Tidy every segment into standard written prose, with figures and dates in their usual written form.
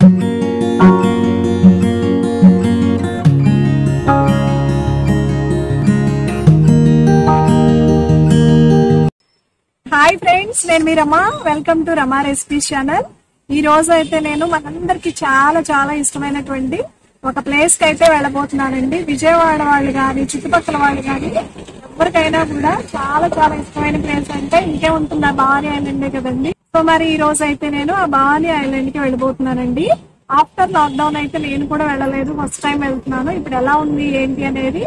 Hi friends, నేను మీ Rama. Welcome to Rama recipes channel. ఈ రోజు అయితే నేను మనందరికి చాలా చాలా ఇష్టమైనటువంటి ఒక ప్లేస్ కి అయితే వెళ్ళబోతున్నానండి. విజయవాడ వాళ్ళు కానీ చుట్టుపక్కల వాళ్ళు కానీ ఎవరికైనా కూడా చాలా చాలా ఇష్టమైన ప్లేస్ అంటే ఇంకే ఉంటుంది, ఆ భవానీ ఐలాండే కదండి. సో మరి ఈ రోజు అయితే నేను ఆ భవానీ ఐలాండ్ కి వెళ్ళబోతున్నానండి. ఆఫ్టర్ లాక్డౌన్ అయితే నేను కూడా వెళ్ళలేదు, ఫస్ట్ టైం వెళ్తున్నాను. ఇప్పుడు ఎలా ఉంది ఏంటి అనేది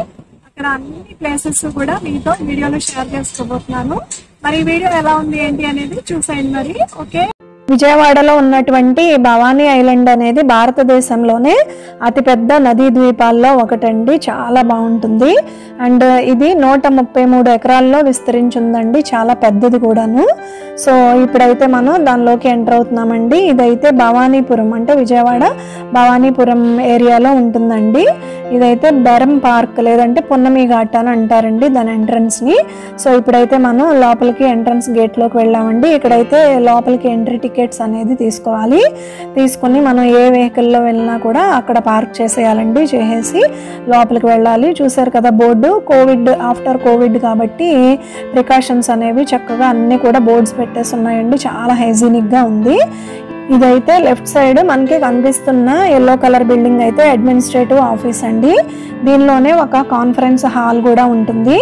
అక్కడ అన్ని ప్లేసెస్ కూడా మీతో వీడియోలో షేర్ చేసుకోబోతున్నాను. మరి ఈ వీడియో ఎలా ఉంది ఏంటి అనేది చూసేయండి మరి. ఓకే, విజయవాడలో ఉన్నటువంటి భవానీ ఐలాండ్ అనేది భారతదేశంలోనే అతిపెద్ద నదీ ద్వీపాల్లో ఒకటండి. చాలా బాగుంటుంది. అండ్ ఇది 133 ఎకరాల్లో విస్తరించిందండి, చాలా పెద్దది కూడాను. సో ఇప్పుడైతే మనం దానిలోకి ఎంటర్ అవుతున్నామండి. ఇదైతే భవానీపురం, అంటే విజయవాడ భవానీపురం ఏరియాలో ఉంటుందండి. ఇదైతే బెరం పార్క్ లేదంటే పున్నమి ఘాట్ అని అంటారండి దాని ఎంట్రన్స్ ని. సో ఇప్పుడైతే మనం లోపలికి ఎంట్రన్స్ గేట్ లోకి వెళ్ళామండి. ఇక్కడైతే లోపలికి ఎంట్రీ టికెట్స్ అనేది తీసుకోవాలి. తీసుకుని మనం ఏ వెహికల్లో వెళ్ళినా కూడా అక్కడ పార్క్ చేసేయాలండి. చేసేసి లోపలికి వెళ్ళాలి. చూసారు కదా బోర్డు, కోవిడ్ ఆఫ్టర్ కోవిడ్ కాబట్టి ప్రికాషన్స్ అనేవి చక్కగా అన్ని కూడా బోర్డ్స్ పెట్టేసి ఉన్నాయండి. చాలా హైజీనిక్ గా ఉంది. ఇదైతే లెఫ్ట్ సైడ్ మనకి కనిపిస్తున్న ఎల్లో కలర్ బిల్డింగ్ అయితే అడ్మినిస్ట్రేటివ్ ఆఫీస్ అండి. దీనిలోనే ఒక కాన్ఫరెన్స్ హాల్ కూడా ఉంటుంది.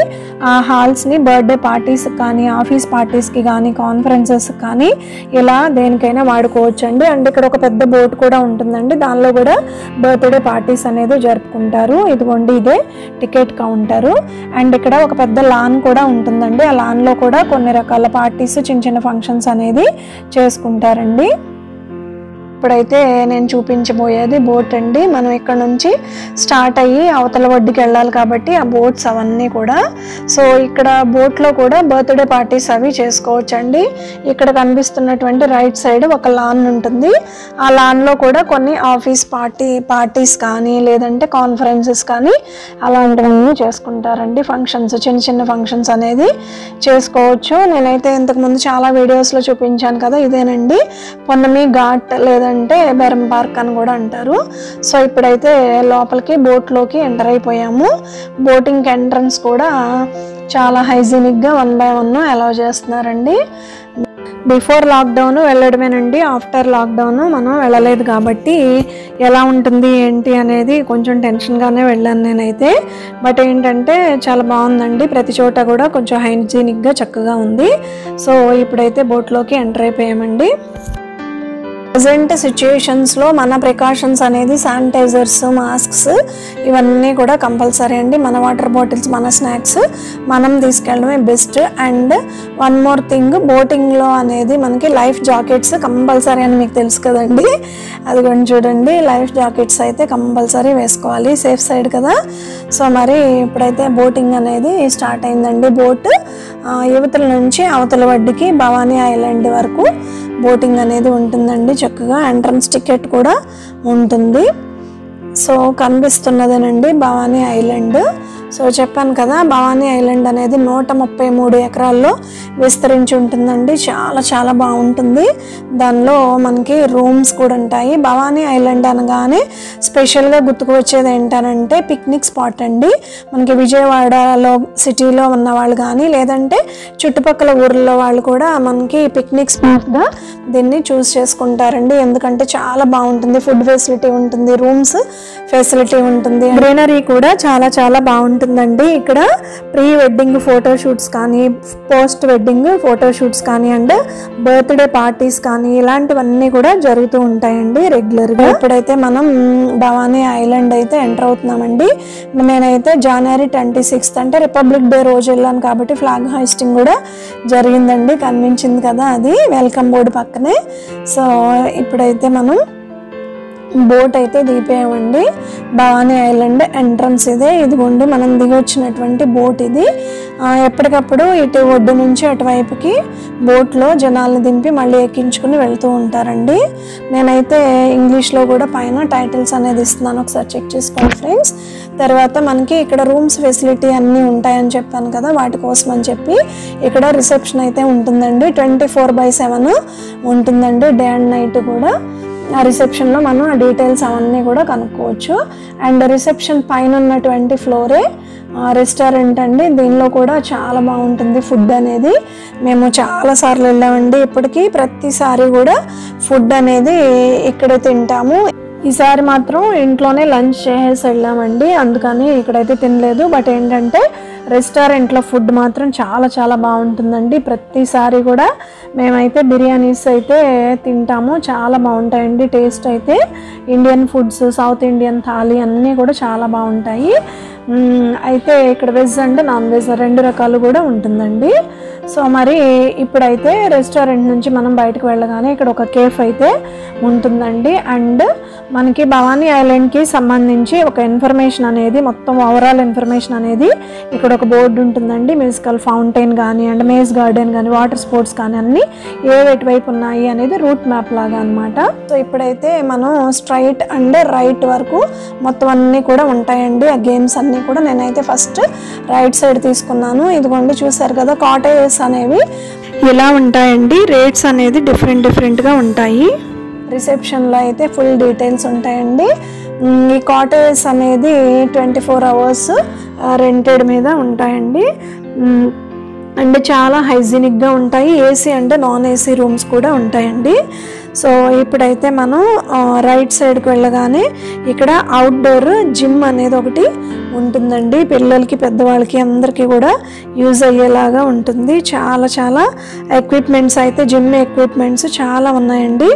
ఆ హాల్స్ ని బర్త్డే పార్టీస్ కానీ ఆఫీస్ పార్టీస్ కి కానీ కాన్ఫరెన్సెస్ కానీ ఇలా దేనికైనా వాడుకోవచ్చు అండి. అండ్ ఇక్కడ ఒక పెద్ద బోర్డు కూడా ఉంటుందండి, దానిలో కూడా బర్త్డే పార్టీస్ అనేది జరుపుకుంటారు. ఇదిగోండి ఇదే టికెట్ కౌంటరు. అండ్ ఇక్కడ ఒక పెద్ద లాన్ కూడా ఉంటుందండి. ఆ లాన్ లో కూడా కొన్ని రకాల పార్టీస్ చిన్న చిన్న ఫంక్షన్స్ అనేది చేసుకుంటారండి. ఇప్పుడైతే నేను చూపించబోయేది బోట్ అండి. మనం ఇక్కడ నుంచి స్టార్ట్ అయ్యి అవతల ఒడ్డుకి వెళ్ళాలి కాబట్టి ఆ బోట్స్ అవన్నీ కూడా. సో ఇక్కడ బోట్లో కూడా బర్త్డే పార్టీస్ అవి చేసుకోవచ్చు అండి. ఇక్కడ కనిపిస్తున్నటువంటి రైట్ సైడ్ ఒక లాన్ ఉంటుంది. ఆ లాన్లో కూడా కొన్ని ఆఫీస్ పార్టీస్ కానీ లేదంటే కాన్ఫరెన్సెస్ కానీ అలాంటివన్నీ చేసుకుంటారండి. ఫంక్షన్స్, చిన్న చిన్న ఫంక్షన్స్ అనేది చేసుకోవచ్చు. నేనైతే ఇంతకుముందు చాలా వీడియోస్లో చూపించాను కదా, ఇదేనండి పున్నమి ఘాట్ లేదంటే బెరం పార్క్ అని కూడా అంటారు. సో ఇప్పుడైతే లోపలికి బోట్లోకి ఎంటర్ అయిపోయాము. బోటింగ్ ఎంట్రన్స్ కూడా చాలా హైజీనిక్గా 1 by 1 అలౌ చేస్తున్నారండి. బిఫోర్ లాక్డౌన్ వెళ్ళడమేనండి. ఆఫ్టర్ లాక్డౌన్ మనం వెళ్ళలేదు కాబట్టి ఎలా ఉంటుంది ఏంటి అనేది కొంచెం టెన్షన్గానే వెళ్ళాను నేనైతే. బట్ ఏంటంటే చాలా బాగుందండి, ప్రతి చోట కూడా కొంచెం హైజీనిక్గా చక్కగా ఉంది. సో ఇప్పుడైతే బోట్లోకి ఎంటర్ అయిపోయామండి. ప్రజెంట్ సిచ్యుయేషన్స్లో మన ప్రికాషన్స్ అనేది శానిటైజర్స్, మాస్క్స్ ఇవన్నీ కూడా కంపల్సరీ అండి. మన వాటర్ బాటిల్స్, మన స్నాక్స్ మనం తీసుకెళ్ళడమే best. And one more thing, బోటింగ్లో అనేది మనకి లైఫ్ జాకెట్స్ కంపల్సరీ అని మీకు తెలుసు కదండి. అది కూడా చూడండి, లైఫ్ జాకెట్స్ అయితే కంపల్సరీ వేసుకోవాలి, సేఫ్ సైడ్ కదా. సో మరి ఇప్పుడైతే బోటింగ్ అనేది స్టార్ట్ అయిందండి. బోట్ యువతల నుంచి అవతల ఒడ్డుకి భవానీ ఐలాండ్ వరకు బోటింగ్ అనేది ఉంటుందండి. చక్కగా ఎంట్రన్స్ టికెట్ కూడా ఉంటుంది. సో కనిపిస్తున్నదేనండి భవానీ ఐలాండ్. సో చెప్పాను కదా, భవానీ ఐలాండ్ అనేది 133 ఎకరాల్లో విస్తరించి ఉంటుందండి. చాలా చాలా బాగుంటుంది. దానిలో మనకి రూమ్స్ కూడా ఉంటాయి. భవానీ ఐలాండ్ అనగానే స్పెషల్గా గుర్తుకు వచ్చేది ఏంటనంటే పిక్నిక్ స్పాట్ అండి. మనకి విజయవాడలో సిటీలో ఉన్న వాళ్ళు కానీ లేదంటే చుట్టుపక్కల ఊర్లో వాళ్ళు కూడా మనకి పిక్నిక్ స్పాట్గా దీన్ని చూస్ చేసుకుంటారండి. ఎందుకంటే చాలా బాగుంటుంది, ఫుడ్ ఫెసిలిటీ ఉంటుంది, రూమ్స్ ఫెసిలిటీ ఉంటుంది, గ్రీనరీ కూడా చాలా చాలా బాగుంటుందండి. ఇక్కడ ప్రీ వెడ్డింగ్ ఫోటోషూట్స్ కానీ పోస్ట్ వెడ్డింగ్ ఫోటోషూట్స్ కానీ అండ్ బర్త్డే పార్టీస్ కానీ ఇలాంటివన్నీ కూడా జరుగుతూ ఉంటాయండి రెగ్యులర్గా. ఇప్పుడైతే మనం భవానీ ఐలాండ్ అయితే ఎంటర్ అవుతున్నామండి. నేనైతే జనవరి 26 అంటే రిపబ్లిక్ డే రోజు వెళ్ళాను కాబట్టి ఫ్లాగ్ హాయిస్టింగ్ కూడా జరిగిందండి. కనిపించింది కదా అది వెల్కమ్ బోర్డు పక్కనే. సో ఇప్పుడైతే మనం బోట్ అయితే దిగిపోయామండి. భవానీ ఐలాండ్ ఎంట్రన్స్ ఇదే. ఇదిగోండి మనం దిగొచ్చినటువంటి బోట్ ఇది. ఎప్పటికప్పుడు ఇటు ఒడ్డు నుంచి అటువైపుకి బోట్లో జనాలను దింపి మళ్ళీ ఎక్కించుకుని వెళ్తూ ఉంటారండి. నేనైతే ఇంగ్లీష్లో కూడా పైన టైటిల్స్ అనేది ఇస్తున్నాను, ఒకసారి చెక్ చేసుకోండి ఫ్రెండ్స్. తర్వాత మనకి ఇక్కడ రూమ్స్ ఫెసిలిటీ అన్నీ ఉంటాయని చెప్పాను కదా, వాటి కోసం అని చెప్పి ఇక్కడ రిసెప్షన్ అయితే ఉంటుందండి. 24/7 ఉంటుందండి, డే అండ్ నైట్ కూడా. ఆ రిసెప్షన్లో మనం ఆ డీటెయిల్స్ అవన్నీ కూడా కనుక్కోవచ్చు. అండ్ రిసెప్షన్ పైన ఉన్నటువంటి ఫ్లోరే రెస్టారెంట్ అండి. దీనిలో కూడా చాలా బాగుంటుంది ఫుడ్ అనేది. మేము చాలాసార్లు వెళ్ళామండి, ఇప్పటికీ ప్రతిసారి కూడా ఫుడ్ అనేది ఇక్కడే తింటాము. ఈసారి మాత్రం ఇంట్లోనే లంచ్ చేసేసి వెళ్ళామండి, అందుకని ఇక్కడైతే తినలేదు. బట్ ఏంటంటే రెస్టారెంట్లో ఫుడ్ మాత్రం చాలా చాలా బాగుంటుందండి. ప్రతిసారి కూడా మేమైతే బిర్యానీస్ అయితే తింటాము, చాలా బాగుంటాయండి టేస్ట్ అయితే. Indian foods, south Indian thali అన్నీ కూడా చాలా బాగుంటాయి. అయితే ఇక్కడ వెజ్ అండ్ నాన్ వెజ్ 2 రకాలు కూడా ఉంటుందండి. సో మరి ఇప్పుడైతే రెస్టారెంట్ నుంచి మనం బయటకు వెళ్ళగానే ఇక్కడ ఒక కేఫ్ అయితే ఉంటుందండి. అండ్ మనకి భవానీ ఐలాండ్కి సంబంధించి ఒక ఇన్ఫర్మేషన్ అనేది, మొత్తం ఓవరాల్ ఇన్ఫర్మేషన్ అనేది ఇక్కడ ఒక బోర్డు ఉంటుందండి. మ్యూజికల్ ఫౌంటైన్ కానీ అండ్ మేజ్ గార్డెన్ కానీ వాటర్ స్పోర్ట్స్ కానీ అన్నీ ఎటువైపు ఉన్నాయి అనేది రూట్ మ్యాప్ లాగా అనమాట. సో ఇప్పుడైతే మనం స్ట్రైట్ అండ్ రైట్ వరకు మొత్తం అన్నీ కూడా ఉంటాయండి. ఆ గేమ్స్ అన్నీ కూడా నేనైతే ఫస్ట్ రైట్ సైడ్ తీసుకున్నాను. ఇదిగోండి చూసారు కదా, కాటేజెస్ అనేవి ఇలా ఉంటాయండి. రేట్స్ అనేది డిఫరెంట్గా ఉంటాయి. రిసెప్షన్లో అయితే ఫుల్ డీటెయిల్స్ ఉంటాయండి. ఈ కాటేజెస్ అనేది 24 hours రెంటెడ్ మీద ఉంటాయండి. అండ్ చాలా హైజీనిక్గా ఉంటాయి. AC and non AC rooms కూడా ఉంటాయండి. సో ఇప్పుడైతే మనం రైట్ సైడ్కి వెళ్ళగానే ఇక్కడ అవుట్డోర్ జిమ్ అనేది ఒకటి ఉంటుందండి. పిల్లలకి, పెద్దవాళ్ళకి అందరికీ కూడా యూజ్ అయ్యేలాగా ఉంటుంది. చాలా చాలా ఎక్విప్మెంట్స్ అయితే, జిమ్ ఎక్విప్మెంట్స్ చాలా ఉన్నాయండి.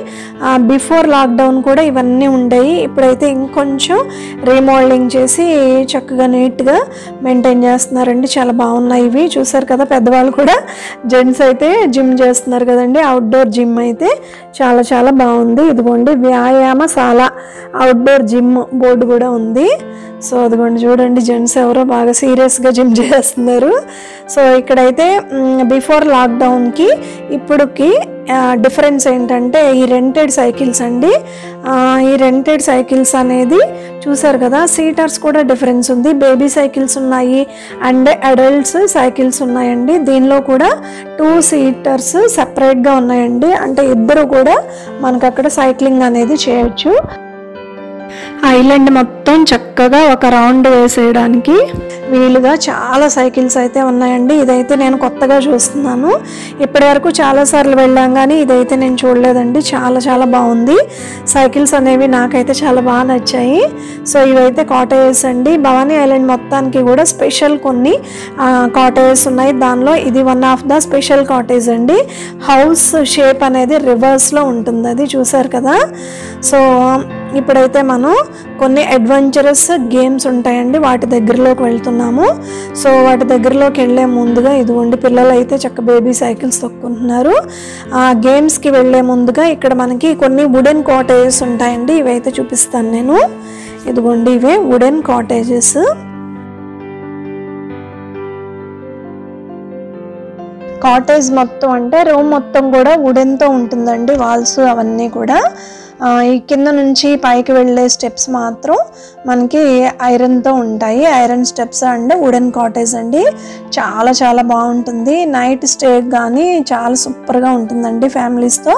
బిఫోర్ లాక్డౌన్ కూడా ఇవన్నీ ఉండేవి. ఇప్పుడైతే ఇంకొంచెం రీమోడలింగ్ చేసి చక్కగా నీట్గా మెయింటైన్ చేస్తున్నారండి. చాలా బాగున్నాయి ఇవి. చూసారు కదా, పెద్దవాళ్ళు కూడా, జెంట్స్ అయితే జిమ్ చేస్తున్నారు కదండి. అవుట్డోర్ జిమ్ అయితే చాలా చాలా బాగుంది. ఇదిగోండి వ్యాయామశాల అవుట్డోర్ జిమ్ బోర్డు కూడా ఉంది. సో అదిగోండి చూడండి, జెంట్స్ ఎవరో బాగా సీరియస్గా జిమ్ చేస్తున్నారు. సో ఇక్కడైతే బిఫోర్ లాక్డౌన్కి ఇప్పుడుకి డిఫరెన్స్ ఏంటంటే ఈ రెంటెడ్ సైకిల్స్ అండి. ఈ రెంటెడ్ సైకిల్స్ అనేది చూసారు కదా, సీటర్స్ కూడా డిఫరెన్స్ ఉంది. బేబీ సైకిల్స్ ఉన్నాయి అండ్ అడల్ట్స్ సైకిల్స్ ఉన్నాయండి. దీనిలో కూడా 2 seaters సెపరేట్గా ఉన్నాయండి. అంటే ఇద్దరు కూడా మనకు అక్కడ సైక్లింగ్ అనేది చేయొచ్చు. ఐలాండ్ మొత్తం చక్కగా ఒక రౌండ్ వేసేయడానికి వీలుగా చాలా సైకిల్స్ అయితే ఉన్నాయండి. ఇదైతే నేను కొత్తగా చూస్తున్నాను. ఇప్పటి వరకు చాలాసార్లు వెళ్ళాం కానీ ఇదైతే నేను చూడలేదండి. చాలా చాలా బాగుంది. సైకిల్స్ అనేవి నాకైతే చాలా బాగా నచ్చాయి. సో ఇవైతే కాటేజెస్ అండి. భవానీ ఐలాండ్ మొత్తానికి కూడా స్పెషల్ కొన్ని కాటేజెస్ ఉన్నాయి. దానిలో ఇది one of the special cottage అండి. హౌస్ షేప్ అనేది రివర్స్లో ఉంటుంది, అది చూసారు కదా. సో ఇప్పుడైతే మనం కొన్ని అడ్వెంచరస్ గేమ్స్ ఉంటాయండి, వాటి దగ్గరలోకి వెళ్తున్నాము. సో వాటి దగ్గరలోకి వెళ్ళే ముందుగా ఇదిగోండి పిల్లలు అయితే చక్క బేబీ సైకిల్స్ తొక్కుంటున్నారు. ఆ గేమ్స్కి వెళ్ళే ముందుగా ఇక్కడ మనకి కొన్ని వుడెన్ కాటేజెస్ ఉంటాయండి. ఇవైతే చూపిస్తాను నేను. ఇదిగోండి ఇవే వుడెన్ కాటేజెస్. కాటేజ్ మొత్తం అంటే రూమ్ మొత్తం కూడా వుడెన్తో ఉంటుందండి. వాల్స్ అవన్నీ కూడా. ఈ కింద నుంచి పైకి వెళ్ళే స్టెప్స్ మాత్రం మనకి ఐరన్తో ఉంటాయి. Iron steps and wooden cottage అండి. చాలా చాలా బాగుంటుంది. నైట్ స్టే కానీ చాలా సూపర్గా ఉంటుందండి. ఫ్యామిలీస్తో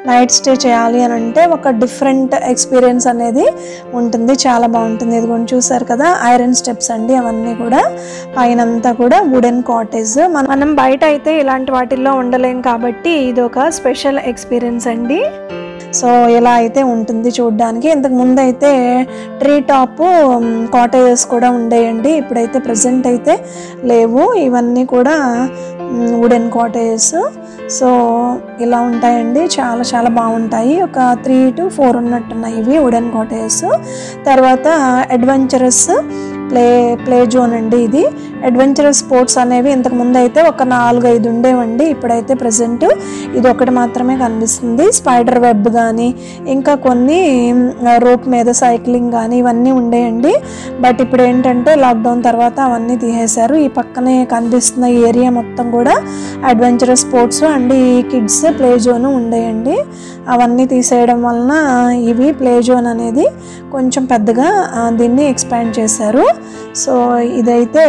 నైట్ స్టే చేయాలి అని అంటే ఒక డిఫరెంట్ ఎక్స్పీరియన్స్ అనేది ఉంటుంది. చాలా బాగుంటుంది. ఇదిగోండి చూసారు కదా, ఐరన్ స్టెప్స్ అండి అవన్నీ కూడా. పైనంతా కూడా వుడెన్ కాటేజ్. మనం బయట అయితే ఇలాంటి వాటిల్లో ఉండలేం కాబట్టి ఇది ఒక స్పెషల్ ఎక్స్పీరియన్స్ అండి. సో ఇలా అయితే ఉంటుంది చూడడానికి. ఇంతకు ముందు అయితే ట్రీ టాప్ కాటేజెస్ కూడా ఉండేయండి. ఇప్పుడైతే ప్రజెంట్ అయితే లేవు. ఇవన్నీ కూడా వుడెన్ కాటేజెస్. సో ఇలా ఉంటాయండి. చాలా చాలా బాగుంటాయి. ఒక 3 to 4 ఉన్నట్టున్నాయి ఇవి వుడెన్ కాటేజెస్. తర్వాత అడ్వెంచరస్ ప్లే జోన్ అండి. ఇది అడ్వెంచరస్ స్పోర్ట్స్ అనేవి ఇంతకు ముందు అయితే ఒక 4-5 ఉండేవండి. ఇప్పుడైతే ప్రజెంట్ ఇది ఒకటి మాత్రమే కనిపిస్తుంది. స్పైడర్ వెబ్ కానీ ఇంకా కొన్ని రోప్ మీద సైక్లింగ్ కానీ ఇవన్నీ ఉండేయండి. బట్ ఇప్పుడు ఏంటంటే లాక్డౌన్ తర్వాత అవన్నీ తీసేశారు. ఈ పక్కనే కనిపిస్తున్న ఏరియా మొత్తం కూడా అడ్వెంచరస్ స్పోర్ట్స్ అండ్ ఈ కిడ్స్ ప్లే జోన్ ఉండేయండి. అవన్నీ తీసేయడం వలన ఇవి ప్లే జోన్ అనేది కొంచెం పెద్దగా దీన్ని ఎక్స్పాండ్ చేశారు. సో ఇదైతే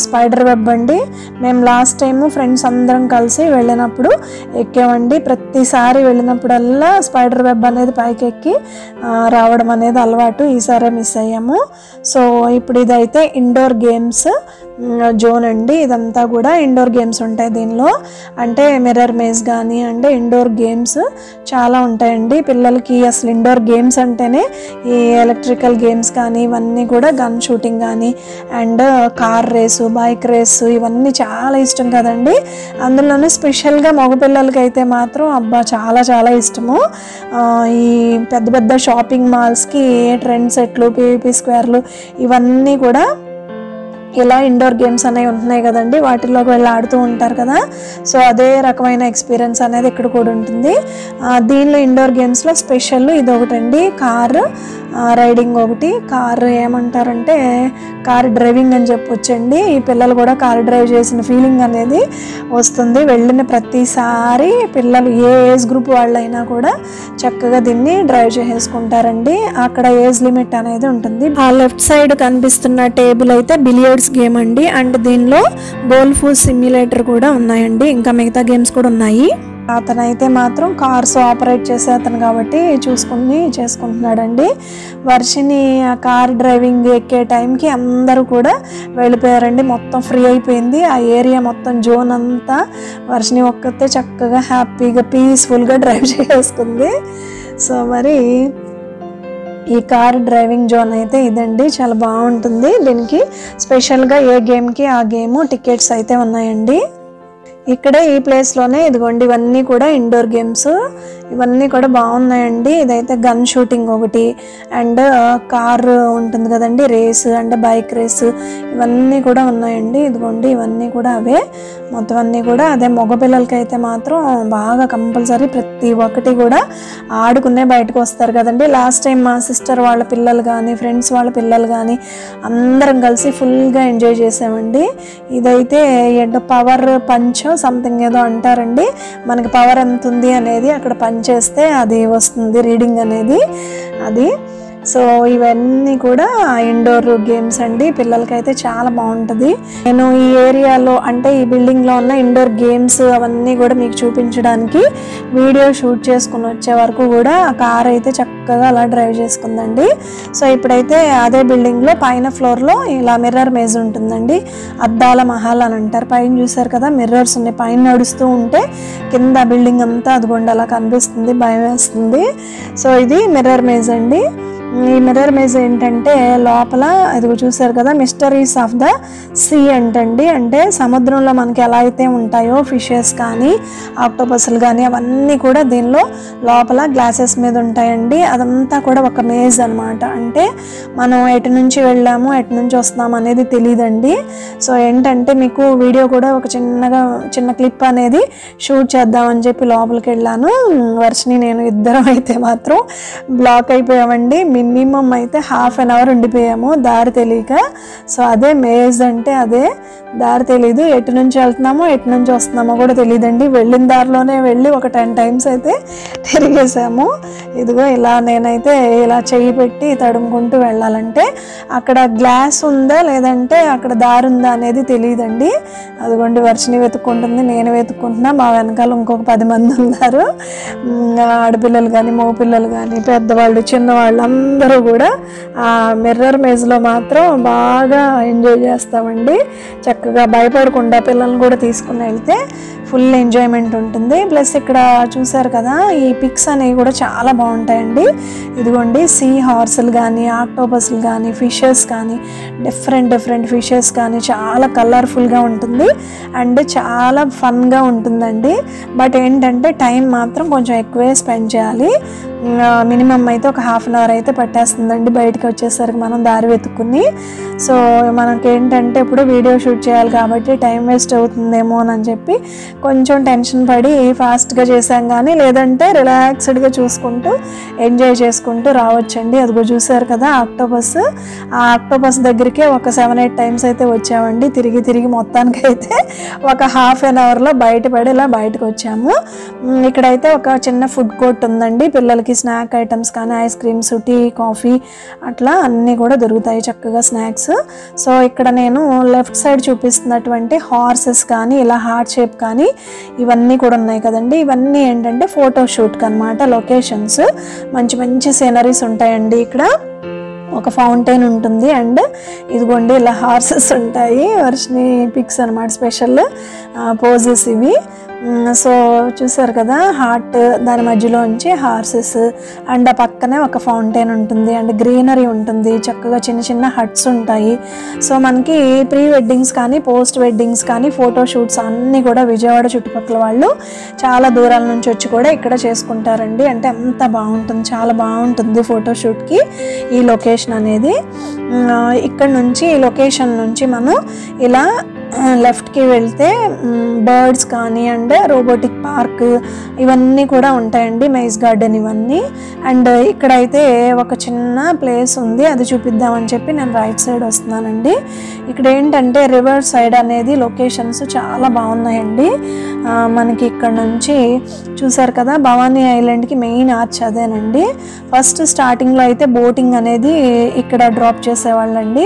స్పైడర్ వెబ్ అండి. మేము లాస్ట్ టైము ఫ్రెండ్స్ అందరం కలిసి వెళ్ళినప్పుడు ఎక్కామండి. ప్రతిసారి వెళ్ళినప్పుడల్లా స్పైడర్ వెబ్ అనేది పైకి ఎక్కి రావడం అనేది అలవాటు. ఈసారే మిస్ అయ్యాము. సో ఇప్పుడు ఇదైతే ఇండోర్ గేమ్స్ జోన్ అండి. ఇదంతా కూడా ఇండోర్ గేమ్స్ ఉంటాయి దీనిలో. అంటే మిర్రర్ మేజ్ కానీ అంటే ఇండోర్ గేమ్స్ చాలా ఉంటాయండి పిల్లలకి. అసలు ఇండోర్ గేమ్స్ అంటేనే ఈ ఎలక్ట్రికల్ గేమ్స్ కానీ ఇవన్నీ కూడా గన్ షూటింగ్ కానీ and car race, bike race ఇవన్నీ చాలా ఇష్టం కదండి. అందులోనే స్పెషల్గా మగపిల్లలకి అయితే మాత్రం అబ్బా చాలా చాలా ఇష్టము. ఈ పెద్ద పెద్ద షాపింగ్ మాల్స్కి ట్రెండ్ సెట్లు, పీవీపీ స్క్వేర్లు ఇవన్నీ కూడా ఇలా ఇండోర్ గేమ్స్ అనేవి ఉంటున్నాయి కదండి. వాటిల్లోకి వెళ్ళి ఆడుతూ ఉంటారు కదా. సో అదే రకమైన ఎక్స్పీరియన్స్ అనేది ఇక్కడ కూడా ఉంటుంది. దీనిలో ఇండోర్ గేమ్స్లో స్పెషల్ ఇది ఒకటండి, కార్ రైడింగ్ ఒకటి. కార్ ఏమంటారంటే కార్ డ్రైవింగ్ అని చెప్పొచ్చండి. ఈ పిల్లలు కూడా కార్ డ్రైవ్ చేసిన ఫీలింగ్ అనేది వస్తుంది. వెళ్ళిన ప్రతిసారి పిల్లలు ఏ ఏజ్ గ్రూప్ వాళ్ళైనా కూడా చక్కగా దీన్ని డ్రైవ్ చేసేసుకుంటారండి. అక్కడ ఏజ్ లిమిట్ అనేది ఉంటుంది. ఆ లెఫ్ట్ సైడ్ కనిపిస్తున్న టేబుల్ అయితే బిలియర్డ్స్ గేమ్ అండి. అండ్ దీనిలో గోల్ఫ్ సిమ్యులేటర్ కూడా ఉన్నాయండి. ఇంకా మిగతా గేమ్స్ కూడా ఉన్నాయి. అతనైతే మాత్రం కార్స్ ఆపరేట్ చేసే అతను కాబట్టి చూసుకుని చేసుకుంటున్నాడండి. వర్షిని ఆ కార్ డ్రైవింగ్ ఎక్కే టైంకి అందరూ కూడా వెళ్ళిపోయారండి. మొత్తం ఫ్రీ అయిపోయింది ఆ ఏరియా మొత్తం, జోన్ అంతా. వర్షిని ఒక్కతే చక్కగా హ్యాపీగా పీస్ఫుల్గా డ్రైవ్ చేసుకుంది. సో మరి ఈ కార్ డ్రైవింగ్ జోన్ అయితే ఇదండి, చాలా బాగుంటుంది. దీనికి స్పెషల్గా ఏ గేమ్కి ఆ గేమ్ టికెట్స్ అయితే ఉన్నాయండి. ఇక్కడ ఈ ప్లేస్లోనే ఇదిగోండి ఇవన్నీ కూడా ఇండోర్ గేమ్స్, ఇవన్నీ కూడా బాగున్నాయండి. ఇదైతే గన్ షూటింగ్ ఒకటి అండ్ కార్ ఉంటుంది కదండి రేస్ అండ్ బైక్ రేస్ ఇవన్నీ కూడా ఉన్నాయండి. ఇదిగోండి ఇవన్నీ కూడా అవే, మొత్తం అన్నీ కూడా అదే. మగపిల్లలకి అయితే మాత్రం బాగా కంపల్సరీ ప్రతి ఒక్కటి కూడా ఆడుకునే బయటకు వస్తారు కదండి. లాస్ట్ టైం మా సిస్టర్ వాళ్ళ పిల్లలు కానీ ఫ్రెండ్స్ వాళ్ళ పిల్లలు కానీ అందరం కలిసి ఫుల్గా ఎంజాయ్ చేసామండి. ఇదైతే ఏంటో పవర్ పంచ్ సంథింగ్ ఏదో అంటారండి. మనకి పవర్ ఎంత ఉంది అనేది అక్కడ పంచ్ చేస్తే అది వస్తుంది రీడింగ్ అనేది అది. సో ఇవన్నీ కూడా ఇండోర్ గేమ్స్ అండి. పిల్లలకైతే చాలా బాగుంటుంది. నేను ఈ ఏరియాలో అంటే ఈ బిల్డింగ్లో ఉన్న ఇండోర్ గేమ్స్ అవన్నీ కూడా మీకు చూపించడానికి వీడియో షూట్ చేసుకుని వచ్చే వరకు కూడా ఆ కార్ అయితే చక్కగా అలా డ్రైవ్ చేసుకుందండి. సో ఇప్పుడైతే అదే బిల్డింగ్లో పైన ఫ్లోర్లో ఇలా మిర్రర్ మేజ్ ఉంటుందండి. అద్దాల మహల్ అని అంటారు. పైన చూసారు కదా మిర్రర్స్ ఉన్నాయి. పైన నడుస్తూ ఉంటే కింద బిల్డింగ్ అంతా అదిగోండి అలా కనిపిస్తుంది, భయం వేస్తుంది. సో ఇది మిర్రర్ మేజ్ అండి. ఈ మిర్రర్ మేజ్ ఏంటంటే లోపల ఇదిగో చూసారు కదా మిస్టరీస్ ఆఫ్ ద సీ అంటండి. అంటే సముద్రంలో మనకి ఎలా అయితే ఉంటాయో ఫిషెస్ కానీ ఆక్టోపస్లు కానీ అవన్నీ కూడా దీనిలో లోపల గ్లాసెస్ మీద ఉంటాయండి. అదంతా కూడా ఒక మేజ్ అనమాట. అంటే మనం ఎటు నుంచి వెళ్ళాము ఎటు నుంచి వస్తున్నాము అనేది తెలియదండి. సో ఏంటంటే మీకు వీడియో కూడా ఒక చిన్న క్లిప్ అనేది షూట్ చేద్దామని చెప్పి లోపలికి వెళ్ళాను. వర్షిని నేను ఇద్దరం అయితే మాత్రం బ్లాక్ అయిపోయామండి. మినిమం అయితే హాఫ్ అన్ అవర్ ఉండిపోయాము దారి తెలియక. సో అదే మేజ్ అంటే అదే, దారి తెలీదు. ఎటు నుంచి వెళ్తున్నామో ఎటు నుంచి వస్తున్నామో కూడా తెలియదండి. వెళ్ళిన దారిలోనే వెళ్ళి ఒక 10 times అయితే తిరిగేసాము. ఇదిగో ఇలా నేనైతే ఇలా చెయ్యి పెట్టి తడుముకుంటూ వెళ్ళాలంటే అక్కడ గ్లాస్ ఉందా లేదంటే అక్కడ దారి ఉందా అనేది తెలియదండి. అదిగోండి వర్షిని వెతుక్కుంటుంది, నేను వెతుక్కుంటున్నా. మా వెనకాల ఇంకొక 10 మంది ఉన్నారు. ఆడపిల్లలు కానీ మగపిల్లలు కానీ పెద్దవాళ్ళు చిన్నవాళ్ళు అందరూ కూడా ఆ మిర్రర్ మేజ్లో మాత్రం బాగా ఎంజాయ్ చేస్తామండి. చక్కగా భయపడకుండా పిల్లల్ని కూడా తీసుకుని వెళ్తే ఫుల్ ఎంజాయ్మెంట్ ఉంటుంది. ప్లస్ ఇక్కడ చూసారు కదా ఈ పిక్స్ అనేవి కూడా చాలా బాగుంటాయండి. ఇదిగోండి సీ హార్సులు కానీ ఆక్టోపస్లు కానీ ఫిషెస్ కానీ డిఫరెంట్ ఫిషెస్ కానీ చాలా కలర్ఫుల్గా ఉంటుంది అండ్ చాలా ఫన్గా ఉంటుందండి. బట్ ఏంటంటే టైం మాత్రం కొంచెం ఎక్కువే స్పెండ్ చేయాలి. మినిమం అయితే ఒక హాఫ్ అన్ అవర్ అయితే పట్టేస్తుందండి బయటకు వచ్చేసరికి మనం దారి వెతుక్కుని. సో మనకేంటంటే ఇప్పుడు వీడియో షూట్ చేయాలి కాబట్టి టైం వేస్ట్ అవుతుందేమో అని చెప్పి కొంచెం టెన్షన్ పడి ఫాస్ట్గా చేసాం. కానీ లేదంటే రిలాక్స్డ్గా చూసుకుంటూ ఎంజాయ్ చేసుకుంటూ రావచ్చండి. అదిగో చూసారు కదా ఆక్టోపస్, ఆ ఆక్టోపస్ దగ్గరికే ఒక 7-8 times అయితే వచ్చామండి. తిరిగి మొత్తానికి అయితే ఒక హాఫ్ అన్ అవర్లో బయటపడి ఇలా బయటకు వచ్చాము. ఇక్కడైతే ఒక చిన్న ఫుడ్ కోర్ట్ ఉందండి పిల్లలకి మనకి స్నాక్ ఐటమ్స్ కానీ ఐస్ క్రీమ్స్, టీ, కాఫీ అట్లా అన్నీ కూడా దొరుకుతాయి చక్కగా స్నాక్స్. సో ఇక్కడ నేను లెఫ్ట్ సైడ్ చూపిస్తున్నటువంటి హార్సెస్ కానీ ఇలా హార్ట్ షేప్ కానీ ఇవన్నీ కూడా ఉన్నాయి కదండి. ఇవన్నీ ఏంటంటే ఫోటోషూట్కి అనమాట లొకేషన్స్. మంచి మంచి సీనరీస్ ఉంటాయండి. ఇక్కడ ఒక ఫౌంటైన్ ఉంటుంది అండ్ ఇదిగోండి ఇలా హార్సెస్ ఉంటాయి. వర్షిని పిక్స్ అనమాట, స్పెషల్ పోజెస్ ఇవి. సో చూసారు కదా, హార్ట్ దాని మధ్యలోంచి హార్సెస్ అండ్ ఆ పక్కనే ఒక ఫౌంటైన్ ఉంటుంది అండ్ గ్రీనరీ ఉంటుంది. చక్కగా చిన్న చిన్న హట్స్ ఉంటాయి. సో మనకి ప్రీ వెడ్డింగ్స్ కానీ పోస్ట్ వెడ్డింగ్స్ కానీ ఫోటోషూట్స్ అన్నీ కూడా విజయవాడ చుట్టుపక్కల వాళ్ళు చాలా దూరాల నుంచి వచ్చి కూడా ఇక్కడ చేసుకుంటారండి. అంటే అంత బాగుంటుంది, చాలా బాగుంటుంది ఫోటోషూట్కి ఈ లొకేషన్ అనేది. ఇక్కడ నుంచి ఈ లొకేషన్ నుంచి మనం ఇలా లెఫ్ట్కి వెళ్తే బర్డ్స్ కానీ అండ్ రోబోటిక్ పార్క్ ఇవన్నీ కూడా ఉంటాయండి, మైజ్ గార్డెన్ ఇవన్నీ. అండ్ ఇక్కడైతే ఒక చిన్న ప్లేస్ ఉంది, అది చూపిద్దామని చెప్పి నేను రైట్ సైడ్ వస్తున్నానండి. ఇక్కడ ఏంటంటే రివర్ సైడ్ అనేది లొకేషన్స్ చాలా బాగున్నాయండి. మనకి ఇక్కడ నుంచి చూసారు కదా, భవానీ ఐలాండ్కి మెయిన్ ఆర్చ్ అదేనండి. ఫస్ట్ స్టార్టింగ్లో అయితే బోటింగ్ అనేది ఇక్కడ డ్రాప్ చేసేవాళ్ళండి.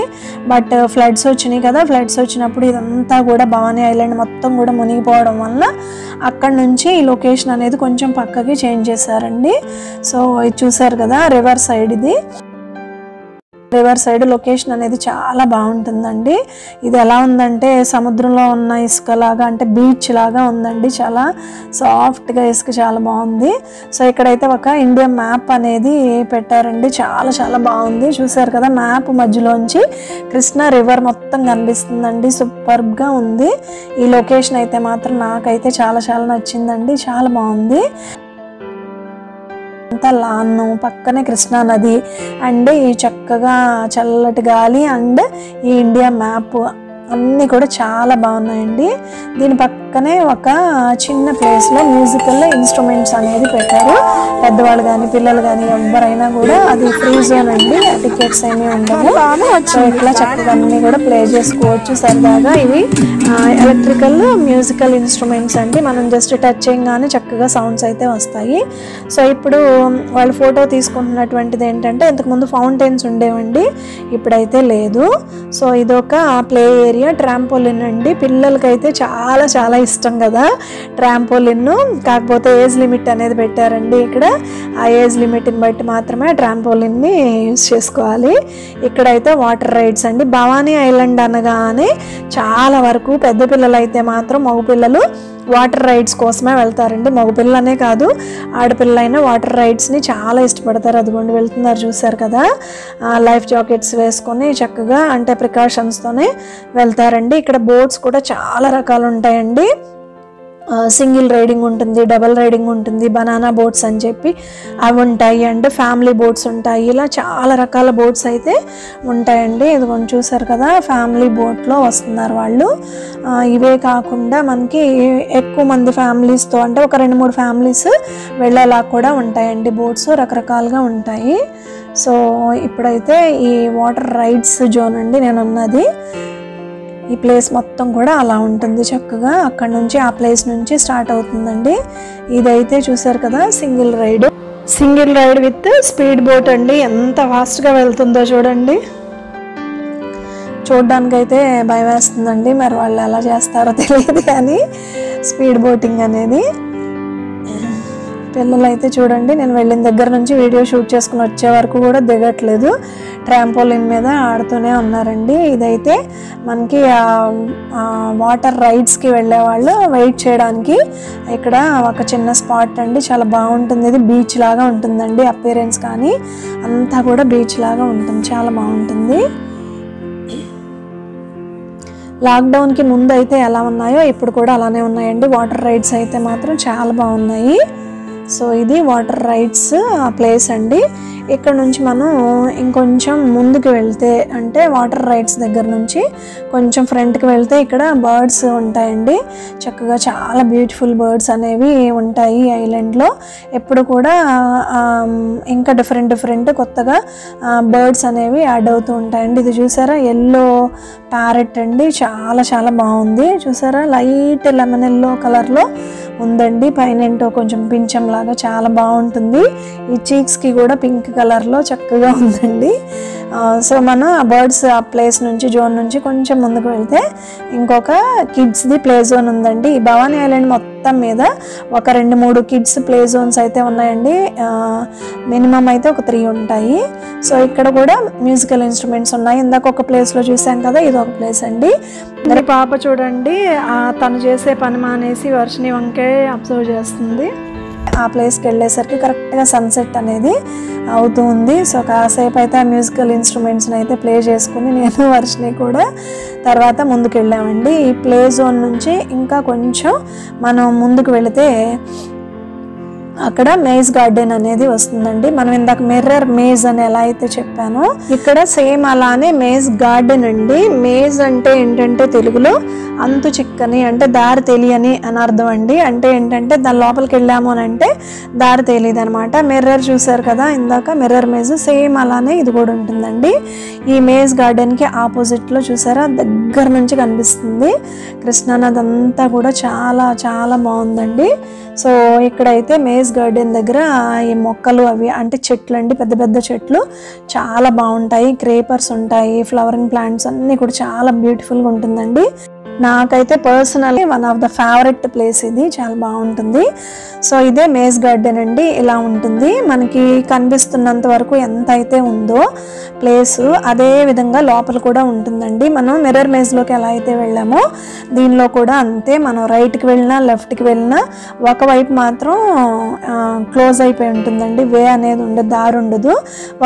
బట్ ఫ్లడ్స్ వచ్చినాయి కదా, ఫ్లడ్స్ వచ్చినప్పుడు ఇదంతా కూడా భవానీ ఐలాండ్ మొత్తం కూడా మునిగిపోవడం వల్ల అక్కడ నుంచి ఈ లొకేషన్ అనేది కొంచెం పక్కకి చేంజ్ చేశారండి. సో ఇది చూసారు కదా రివర్ సైడ్, ఇది రివర్ సైడ్ లొకేషన్ అనేది చాలా బాగుంటుందండి. ఇది ఎలా ఉందంటే సముద్రంలో ఉన్న ఇసుక లాగా, అంటే బీచ్ లాగా ఉందండి. చాలా సాఫ్ట్గా ఇసుక, చాలా బాగుంది. సో ఇక్కడైతే ఒక ఇండియా మ్యాప్ అనేది పెట్టారండి, చాలా చాలా బాగుంది. చూసారు కదా, మ్యాప్ మధ్యలోంచి కృష్ణా రివర్ మొత్తం కనిపిస్తుందండి. సూపర్గా ఉంది ఈ లొకేషన్ అయితే మాత్రం. నాకైతే చాలా చాలా నచ్చిందండి, చాలా బాగుంది. అంతా లాన్, పక్కనే కృష్ణా నది అండ్ ఈ చక్కగా చల్లటి గాలి అండ్ ఈ ఇండియా మ్యాప్ అన్నీ కూడా చాలా బాగున్నాయండి. దీని పక్కనే ఒక చిన్న ప్లేస్లో మ్యూజికల్ ఇన్స్ట్రుమెంట్స్ అనేది పెట్టారు. పెద్దవాళ్ళు కానీ పిల్లలు కానీ ఎవరైనా కూడా, అది ఫ్రీ జోన్ అండి, టికెట్స్ ఏమీ ఉండవు. సో ఇట్లా చక్కగా అన్నీ కూడా ప్లే చేసుకోవచ్చు సరదాగా. ఇవి ఎలక్ట్రికల్ మ్యూజికల్ ఇన్స్ట్రుమెంట్స్ అండి. మనం జస్ట్ టచ్ చేయగానే చక్కగా సౌండ్స్ అయితే వస్తాయి. సో ఇప్పుడు వాళ్ళు ఫోటో తీసుకుంటున్నటువంటిది ఏంటంటే, ఇంతకుముందు ఫౌంటైన్స్ ఉండేవండి, ఇప్పుడైతే లేదు. సో ఇదొక ప్లే ఏరియా, ట్రాంపోలిన్ అండి. పిల్లలకైతే చాలా చాలా ఇష్టం కదా ట్రాంపోలిన్. కాకపోతే ఏజ్ లిమిట్ అనేది పెట్టారండి ఇక్కడ. ఆ ఏజ్ లిమిట్ని బట్టి మాత్రమే ట్రాంపోలిన్ని యూజ్ చేసుకోవాలి. ఇక్కడైతే వాటర్ రైడ్స్ అండి. భవానీ ఐలాండ్ అనగానే చాలా వరకు పెద్ద పిల్లలు అయితే మాత్రం, మగపిల్లలు వాటర్ రైడ్స్ కోసమే వెళ్తారండి. మగపిల్లలనే కాదు, ఆడపిల్లలైనా వాటర్ రైడ్స్ని చాలా ఇష్టపడతారు. అదిగోండి వెళ్తున్నారు, చూసారు కదా, లైఫ్ జాకెట్స్ వేసుకొని చక్కగా, అంటే ప్రికాషన్స్తోనే వెళ్తారండి. ఇక్కడ బోట్స్ కూడా చాలా రకాలు ఉంటాయండి. సింగిల్ రైడింగ్ ఉంటుంది, డబల్ రైడింగ్ ఉంటుంది, బనానా బోట్స్ అని చెప్పి అవి ఉంటాయి అండ్ ఫ్యామిలీ బోట్స్ ఉంటాయి. ఇలా చాలా రకాల బోట్స్ అయితే ఉంటాయండి. ఇదిగోండి చూసారు కదా, ఫ్యామిలీ బోట్లో వస్తున్నారు వాళ్ళు. ఇవే కాకుండా మనకి ఎక్కువ మంది ఫ్యామిలీస్తో, అంటే ఒక 2-3 ఫ్యామిలీస్ వెళ్ళేలా కూడా ఉంటాయండి బోట్స్, రకరకాలుగా ఉంటాయి. సో ఇప్పుడైతే ఈ వాటర్ రైడ్స్ జోన్ అండి నేను ఉన్నది. ఈ ప్లేస్ మొత్తం కూడా అలా ఉంటుంది చక్కగా. అక్కడ నుంచి ఆ ప్లేస్ నుంచి స్టార్ట్ అవుతుందండి. ఇదైతే చూసారు కదా single ride with speed boat అండి. ఎంత ఫాస్ట్గా వెళ్తుందో చూడండి. చూడడానికైతే భయం వేస్తుందండి, మరి వాళ్ళు ఎలా చేస్తారో తెలియదు కానీ స్పీడ్ బోటింగ్ అనేది. పిల్లలు అయితే చూడండి, నేను వెళ్ళిన దగ్గర నుంచి వీడియో షూట్ చేసుకుని వచ్చే వరకు కూడా దిగట్లేదు, ట్రాంపోలిన్ మీద ఆడుతూనే ఉన్నారండి. ఇదైతే మనకి వాటర్ రైడ్స్కి వెళ్ళే వాళ్ళు వెయిట్ చేయడానికి ఇక్కడ ఒక చిన్న స్పాట్ అండి, చాలా బాగుంటుంది. ఇది బీచ్ లాగా ఉంటుందండి, అపియరెన్స్ కానీ అంతా కూడా బీచ్ లాగా ఉంటుంది, చాలా బాగుంటుంది. లాక్డౌన్కి ముందు అయితే ఎలా ఉన్నాయో ఇప్పుడు కూడా అలానే ఉన్నాయండి. వాటర్ రైడ్స్ అయితే మాత్రం చాలా బాగున్నాయి. సో ఇది వాటర్ రైడ్స్ ప్లేస్ అండి. ఇక్కడ నుంచి మనం ఇంకొంచెం ముందుకు వెళ్తే, అంటే వాటర్ రైడ్స్ దగ్గర నుంచి కొంచెం ఫ్రంట్కి వెళ్తే ఇక్కడ బర్డ్స్ ఉంటాయండి. చక్కగా చాలా బ్యూటిఫుల్ బర్డ్స్ అనేవి ఉంటాయి ఐలాండ్లో. ఎప్పుడు కూడా ఇంకా డిఫరెంట్ కొత్తగా బర్డ్స్ అనేవి యాడ్ అవుతూ ఉంటాయండి. ఇది చూసారా, ఎల్లో ప్యారెట్ అండి, చాలా చాలా బాగుంది. చూసారా, లైట్ లెమన్ ఎల్లో కలర్లో ఉందండి. పైన ఏంటో కొంచెం పింఛం లాగా చాలా బాగుంటుంది. ఈ చీక్స్కి కూడా పింక్ కలర్లో చక్కగా ఉందండి. సో మన బర్డ్స్ ఆ ప్లేస్ నుంచి జోన్ నుంచి కొంచెం ముందుకు వెళ్తే ఇంకొక కిడ్స్ది ప్లే జోన్ ఉందండి. ఈ భవానీ ఐలాండ్ మొత్తం మీద ఒక 2-3 కిడ్స్ ప్లే జోన్స్ అయితే ఉన్నాయండి. మినిమం అయితే ఒక 3 ఉంటాయి. సో ఇక్కడ కూడా మ్యూజికల్ ఇన్స్ట్రుమెంట్స్ ఉన్నాయి. ఇందాక ఒక ప్లేస్లో చూసాం కదా, ఇది ఒక ప్లేస్ అండి. మరి పాప చూడండి తను చేసే పని మానేసి వర్షిని వంకే అబ్జర్వ్ చేస్తుంది. ఆ ప్లేస్కి వెళ్ళేసరికి కరెక్ట్గా సన్సెట్ అనేది అవుతూ ఉంది. సో కాసేపు అయితే ఆ మ్యూజికల్ ఇన్స్ట్రుమెంట్స్ని అయితే ప్లే చేసుకుని నేను వర్షిని కూడా తర్వాత ముందుకు వెళ్ళామండి. ఈ ప్లే జోన్ నుంచి ఇంకా కొంచెం మనం ముందుకు వెళితే అక్కడ మేజ్ గార్డెన్ అనేది వస్తుందండి. మనం ఇందాక మిర్రర్ మేజ్ అని ఎలా అయితే చెప్పానో ఇక్కడ సేమ్ అలానే మేజ్ గార్డెన్ అండి. మేజ్ అంటే ఏంటంటే తెలుగులో అంతు చిక్కని అంటే దారి తెలియని అని అర్థం అండి. అంటే ఏంటంటే దాని లోపలికి వెళ్ళాము అని అంటే దారి తెలియదు అనమాట. మిర్రర్ చూసారు కదా ఇందాక, మిర్రర్ మేజ్ సేమ్ అలానే ఇది కూడా ఉంటుందండి. ఈ మేజ్ గార్డెన్కి ఆపోజిట్లో చూసారా దగ్గర నుంచి కనిపిస్తుంది కృష్ణానది అంతా కూడా చాలా చాలా బాగుందండి. సో ఇక్కడైతే మేజ్ గార్డెన్ దగ్గర ఈ మొక్కలు అవి అంటే చెట్లు అండి, పెద్ద పెద్ద చెట్లు చాలా బాగుంటాయి. క్రేపర్స్ ఉంటాయి, ఫ్లవరింగ్ ప్లాంట్స్ అన్నీ కూడా చాలా బ్యూటిఫుల్గా ఉంటుందండి. నాకైతే personally one of the favourite place ఇది, చాలా బాగుంటుంది. సో ఇదే మేజ్ గార్డెన్ అండి. ఇలా ఉంటుంది మనకి కనిపిస్తున్నంత వరకు ఎంత అయితే ఉందో ప్లేస్ అదే విధంగా లోపల కూడా ఉంటుందండి. మనం మిర్రర్ మేజ్లోకి ఎలా అయితే వెళ్ళామో దీనిలో కూడా అంతే. మనం రైట్కి వెళ్ళినా లెఫ్ట్కి వెళ్ళినా ఒకవైపు మాత్రం క్లోజ్ అయిపోయి ఉంటుందండి. వే అనేది ఉండదు, దారి ఉండదు.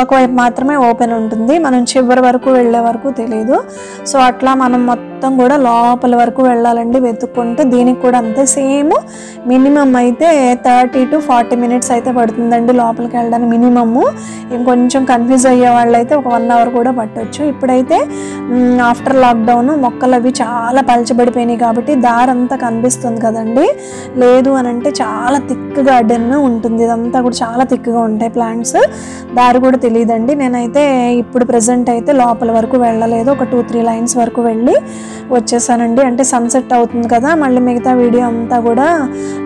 ఒకవైపు మాత్రమే ఓపెన్ ఉంటుంది. మనం చివరి వరకు వెళ్ళే వరకు తెలియదు. సో అట్లా మనం మొత్తం కూడా లోపల వరకు వెళ్ళాలండి వెతుక్కుంటూ. దీనికి కూడా అంతే సేమ్. మినిమం అయితే 30 to 40 minutes అయితే పడుతుందండి లోపలికి వెళ్ళడానికి మినిమమ్. ఇంకొంచెం కన్ఫ్యూజ్ అయ్యే వాళ్ళు అయితే ఒక 1 hour కూడా పట్టవచ్చు. ఇప్పుడైతే ఆఫ్టర్ లాక్డౌన్ మొక్కలు అవి చాలా పలచబడిపోయినాయి కాబట్టి దారి అంతా కనిపిస్తుంది కదండి. లేదు అని అంటే చాలా థిక్ గార్డెన్ ఉంటుంది. ఇదంతా కూడా చాలా థిక్గా ఉంటాయి ప్లాంట్స్. దారి కూడా తెలియదండి. నేనైతే ఇప్పుడు ప్రజెంట్ అయితే లోపల వరకు వెళ్ళలేదు. ఒక 2-3 lines వరకు వెళ్ళి వచ్చేసానండి. అంటే సన్సెట్ అవుతుంది కదా, మళ్ళీ మిగతా వీడియో అంతా కూడా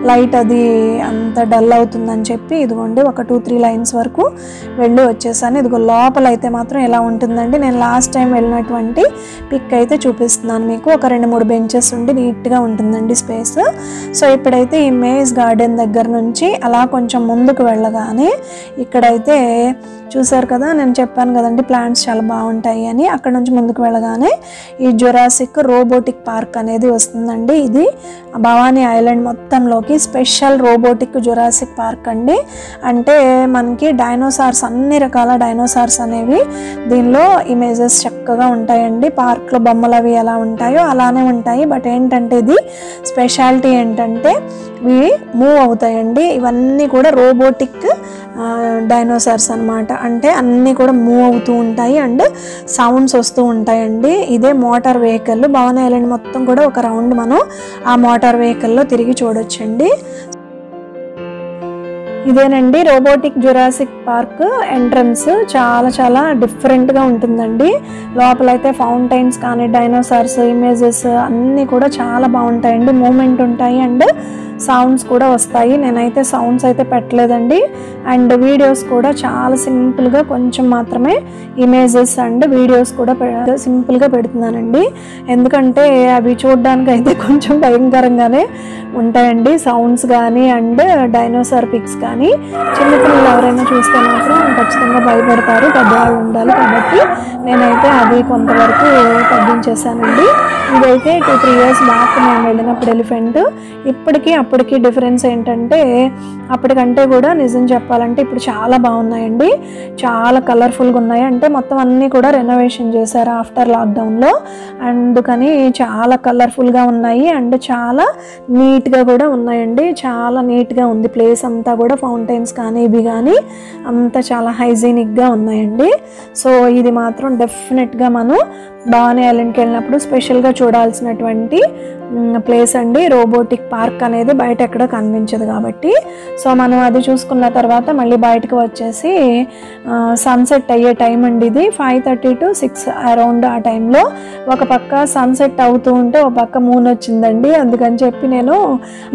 లైట్ అది అంత డల్ అవుతుందని చెప్పి ఇదిగోండి ఒక 2-3 lines వరకు వెళ్ళి వచ్చేసాను. ఇదిగో లోపల అయితే మాత్రం ఎలా ఉంటుందండి, నేను లాస్ట్ టైం వెళ్ళినటువంటి పిక్ అయితే చూపిస్తున్నాను మీకు. ఒక 2-3 benches ఉండి నీట్గా ఉంటుందండి స్పేస్. సో ఇప్పుడైతే ఈ మేజ్ గార్డెన్ దగ్గర నుంచి అలా కొంచెం ముందుకు వెళ్ళగానే ఇక్కడైతే చూసారు కదా, నేను చెప్పాను కదండి ప్లాంట్స్ చాలా బాగుంటాయి అని. అక్కడ నుంచి ముందుకు వెళ్ళగానే ఈ జురాసిక్ రోబోటిక్ పార్క్ అనేది వస్తుందండి. ఇది భవానీ ఐలాండ్ మొత్తంలోకి స్పెషల్ రోబోటిక్ జురాసిక్ పార్క్ అండి. అంటే మనకి డైనోసార్స్, అన్ని రకాల డైనోసార్స్ అనేవి దీనిలో ఇమేజెస్ చక్కగా ఉంటాయండి. పార్క్లో బొమ్మలు అవి ఎలా ఉంటాయో అలానే ఉంటాయి. బట్ ఏంటంటే ఇది స్పెషాలిటీ ఏంటంటే ఇవి మూవ్ అవుతాయండి. ఇవన్నీ కూడా రోబోటిక్ డైనోసార్స్ అనమాట. అంటే అన్నీ కూడా మూవ్ అవుతూ ఉంటాయి అండ్ సౌండ్స్ వస్తూ ఉంటాయండి. ఇదే మోటార్ వెహికల్. భవానీ ఐలాండ్ మొత్తం కూడా ఒక రౌండ్ మనం ఆ మోటార్ వెహికల్లో తిరిగి చూడొచ్చండి. ఇదేనండి రోబోటిక్ జురాసిక్ పార్క్ ఎంట్రన్స్. చాలా చాలా డిఫరెంట్గా ఉంటుందండి. లోపలైతే ఫౌంటైన్స్ కానీ డైనోసార్స్ ఇమేజెస్ అన్నీ కూడా చాలా బాగుంటాయండి. మూమెంట్ ఉంటాయి అండ్ సౌండ్స్ కూడా వస్తాయి. నేనైతే సౌండ్స్ అయితే పెట్టలేదండి. అండ్ వీడియోస్ కూడా చాలా సింపుల్గా కొంచెం మాత్రమే ఇమేజెస్ అండ్ వీడియోస్ కూడా సింపుల్గా పెడుతున్నానండి. ఎందుకంటే అవి చూడడానికి అయితే కొంచెం భయంకరంగానే ఉంటాయండి. సౌండ్స్ కానీ అండ్ డైనోసార్ పిక్స్ కానీ చిన్నపిల్లలు ఎవరైనా చూస్తే మాత్రం ఖచ్చితంగా భయపడతారు. పెద్దవాళ్ళు ఉండాలి కాబట్టి నేనైతే అది కొంతవరకు తగ్గించేసానండి. ఇదైతే 2-3 years బ్యాక్ మేము వెళ్ళినప్పుడు ఎలిఫెంట్. అప్పటికి డిఫరెన్స్ ఏంటంటే అప్పటికంటే కూడా నిజం చెప్పాలంటే ఇప్పుడు చాలా బాగున్నాయండి. చాలా కలర్ఫుల్గా ఉన్నాయి. అంటే మొత్తం అన్నీ కూడా రెనోవేషన్ చేశారు ఆఫ్టర్ లాక్డౌన్లో. అందుకని చాలా కలర్ఫుల్గా ఉన్నాయి అండ్ చాలా నీట్గా కూడా ఉన్నాయండి. చాలా నీట్గా ఉంది ప్లేస్ అంతా కూడా. ఫౌంటైన్స్ కానీ ఇవి కానీ అంతా చాలా హైజీనిక్గా ఉన్నాయండి. సో ఇది మాత్రం డెఫినెట్గా మనం భవానీ ఐలాండ్కి వెళ్ళినప్పుడు స్పెషల్గా చూడాల్సినటువంటి ప్లేస్ అండి. రోబోటిక్ పార్క్ అనేది బయట ఎక్కడ కనిపించదు కాబట్టి సో మనం అది చూసుకున్న తర్వాత మళ్ళీ బయటకు వచ్చేసి సన్సెట్ అయ్యే టైం అండి ఇది 5:30 to 6 అరౌండ్ ఆ టైంలో ఒక పక్క సన్సెట్ అవుతూ ఉంటే ఒక పక్క మూన్ వచ్చిందండి. అందుకని చెప్పి నేను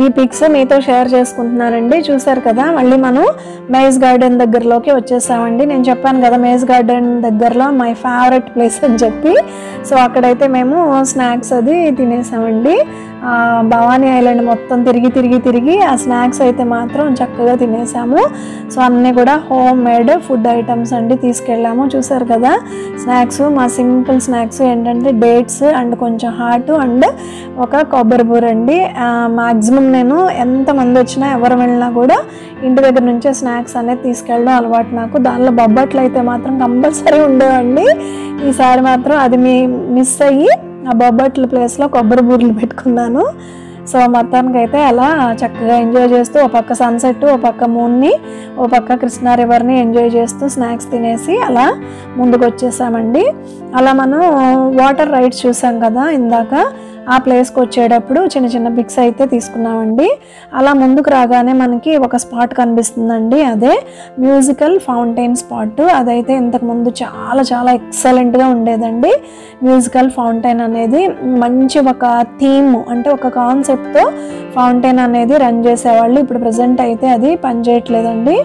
ఈ పిక్స్ మీతో షేర్ చేసుకుంటున్నానండి. చూసారు కదా, మళ్ళీ మనం మేజ్ గార్డెన్ దగ్గరలోకి వచ్చేసామండి. నేను చెప్పాను కదా మేజ్ గార్డెన్ దగ్గరలో మై ఫేవరెట్ ప్లేస్ అని చెప్పి. సో అక్కడైతే మేము స్నాక్స్ అది తినేసామండి. భవానీ ఐలాండ్ మొత్తం తిరిగి ఆ స్నాక్స్ అయితే మాత్రం చక్కగా తినేసాము. సో అన్నీ కూడా హోమ్ మేడ్ ఫుడ్ ఐటమ్స్ అండి తీసుకెళ్ళాము. చూసారు కదా స్నాక్స్, మా సింపుల్ స్నాక్స్ ఏంటంటే డేట్స్ అండ్ కొంచెం హాట్ అండ్ ఒక కొబ్బరి బూర అండి. మ్యాక్సిమం నేను ఎంతమంది వచ్చినా ఎవరు వెళ్ళినా కూడా ఇంటి దగ్గర నుంచే స్నాక్స్ అనేది తీసుకెళ్ళడం అలవాటు నాకు. దానిలో బొబ్బట్లు అయితే మాత్రం కంపల్సరీ ఉండేవండి. ఈసారి మాత్రం అది మిస్ అయ్యి ఆ బొబ్బట్ల ప్లేస్లో కొబ్బరి బూరలు పెట్టుకున్నాను. సో మొత్తానికి అయితే అలా చక్కగా ఎంజాయ్ చేస్తూ ఒక పక్క సన్సెట్, ఒక పక్క మూన్ని, ఒక పక్క కృష్ణా రివర్ని ఎంజాయ్ చేస్తూ స్నాక్స్ తినేసి అలా ముందుకు వచ్చేసామండి. అలా మనం వాటర్ రైడ్స్ చూసాం కదా ఇందాక, ఆ ప్లేస్కి వచ్చేటప్పుడు చిన్న చిన్న పిక్స్ అయితే తీసుకున్నామండి. అలా ముందుకు రాగానే మనకి ఒక స్పాట్ కనిపిస్తుందండి, అదే మ్యూజికల్ ఫౌంటైన్ స్పాట్. అదైతే ఇంతకుముందు చాలా ఎక్సలెంట్గా ఉండేదండి. మ్యూజికల్ ఫౌంటైన్ అనేది మంచి ఒక థీమ్ అంటే ఒక కాన్సెప్ట్తో ఫౌంటైన్ అనేది రన్ చేసేవాళ్ళు. ఇప్పుడు ప్రజెంట్ అయితే అది పనిచేయట్లేదండి.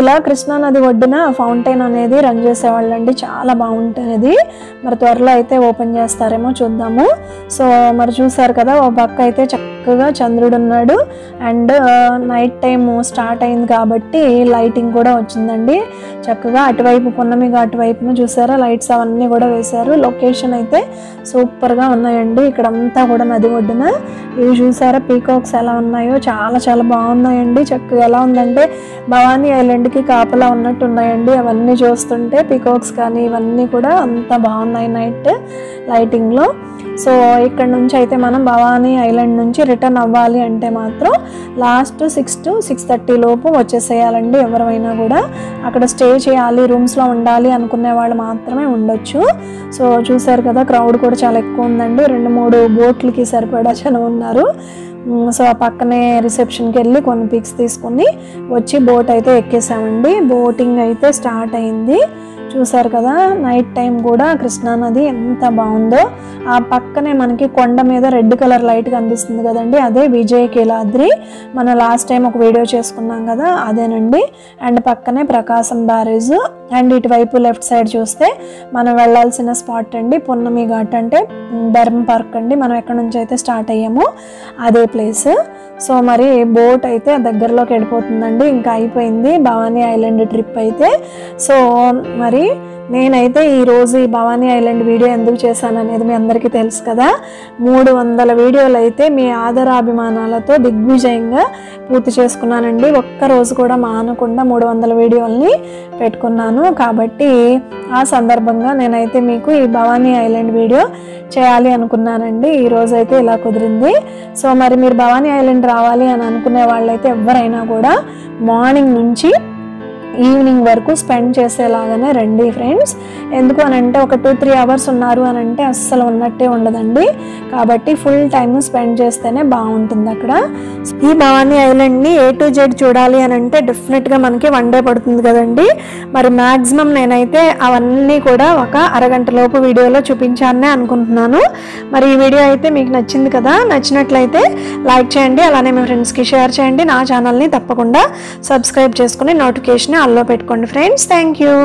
ఇలా కృష్ణానది ఒడ్డున ఫౌంటైన్ అనేది రన్ చేసేవాళ్ళండి. చాలా బాగుంటుంది. మరి త్వరలో అయితే ఓపెన్ చేస్తారేమో చూద్దాము. సో మరి చూసారు కదా, ఓ పక్క అయితే చక్కగా చంద్రుడు ఉన్నాడు అండ్ నైట్ టైం స్టార్ట్ అయింది కాబట్టి లైటింగ్ కూడా వచ్చిందండి చక్కగా. అటువైపు పున్నమి ఘాట్ వైపున చూసారా లైట్స్ అవన్నీ కూడా వేశారు. లొకేషన్ అయితే సూపర్గా ఉన్నాయండి. ఇక్కడ అంతా కూడా నది ఒడ్డున ఇవి చూసారా పీకాక్స్ ఎలా ఉన్నాయో చాలా బాగున్నాయండి. చక్కగా ఎలా ఉందంటే భవానీ ఐలాండ్కి కాపలా ఉన్నట్టు ఉన్నాయండి. అవన్నీ చూస్తుంటే పీకాక్స్ కానీ ఇవన్నీ కూడా అంతా బాగున్నాయి నైట్ లైటింగ్లో. సో ఇక్కడ నుంచి అయితే మనం భవానీ ఐలాండ్ నుంచి రిటర్న్ అవ్వాలి అంటే మాత్రం లాస్ట్ 6 to 6:30 లోపు వచ్చేసేయాలండి. ఎవరైనా కూడా అక్కడ స్టే చేయాలి, రూమ్స్లో ఉండాలి అనుకునే వాళ్ళు మాత్రమే ఉండొచ్చు. సో చూసారు కదా క్రౌడ్ కూడా చాలా ఎక్కువ ఉందండి. 2-3 బోట్లకి సరిపడా జనం ఉన్నారు. సో ఆ పక్కనే రిసెప్షన్కి వెళ్ళి కొన్ని పిక్స్ తీసుకుని వచ్చి బోట్ అయితే ఎక్కేసామండి. బోటింగ్ అయితే స్టార్ట్ అయింది. చూసారు కదా నైట్ టైం కూడా కృష్ణానది ఎంత బాగుందో. ఆ పక్కనే మనకి కొండ మీద రెడ్ కలర్ లైట్ కనిపిస్తుంది కదండి, అదే విజయకీలాద్రి. మనం లాస్ట్ టైం ఒక వీడియో చేసుకున్నాం కదా అదేనండి. అండ్ పక్కనే ప్రకాశం బ్యారేజ్ అండ్ ఇటువైపు లెఫ్ట్ సైడ్ చూస్తే మనం వెళ్ళాల్సిన స్పాట్ అండి పున్నమి ఘాట్ అంటే ధర్మ పార్క్ అండి. మనం ఎక్కడి నుంచి అయితే స్టార్ట్ అయ్యామో అదే ప్లేస్. సో మరి బోట్ అయితే దగ్గరలోకి వెళ్ళిపోతుందండి. ఇంకా అయిపోయింది భవానీ ఐలాండ్ ట్రిప్ అయితే. సో మరి నేనైతే ఈరోజు ఈ భవానీ ఐలాండ్ వీడియో ఎందుకు చేశాను అనేది మీ అందరికీ తెలుసు కదా. 300 వీడియోలు అయితే మీ ఆదరాభిమానాలతో దిగ్విజయంగా పూర్తి చేసుకున్నానండి. ఒక్కరోజు కూడా మానకుండా 300 వీడియోల్ని పెట్టుకున్నాను. కాబట్టి ఆ సందర్భంగా నేనైతే మీకు ఈ భవానీ ఐలాండ్ వీడియో చేయాలి అనుకున్నానండి. ఈరోజు అయితే ఇలా కుదిరింది. సో మరి మీరు భవానీ ఐలాండ్ రావాలి అని అనుకునే వాళ్ళైతే ఎవరైనా కూడా మార్నింగ్ నుంచి ఈవినింగ్ వరకు స్పెండ్ చేసేలాగానే రండి ఫ్రెండ్స్. ఎందుకు అని అంటే ఒక 2-3 అవర్స్ ఉన్నారు అని అంటే అస్సలు ఉన్నట్టే ఉండదండి. కాబట్టి ఫుల్ టైమ్ స్పెండ్ చేస్తేనే బాగుంటుంది అక్కడ. ఈ భవానీ ఐలాండ్ని A to Z చూడాలి అని అంటే డెఫినెట్గా మనకి 1 డే పడుతుంది కదండి. మరి మ్యాక్సిమం నేనైతే అవన్నీ కూడా ఒక అరగంట లోపు వీడియోలో చూపించానే అనుకుంటున్నాను. మరి ఈ వీడియో అయితే మీకు నచ్చింది కదా, నచ్చినట్లయితే లైక్ చేయండి, అలానే మీ ఫ్రెండ్స్కి షేర్ చేయండి. నా ఛానల్ని తప్పకుండా సబ్స్క్రైబ్ చేసుకుని నోటిఫికేషన్ ఆల్లో పెట్టుకోండి ఫ్రెండ్స్. Thank you.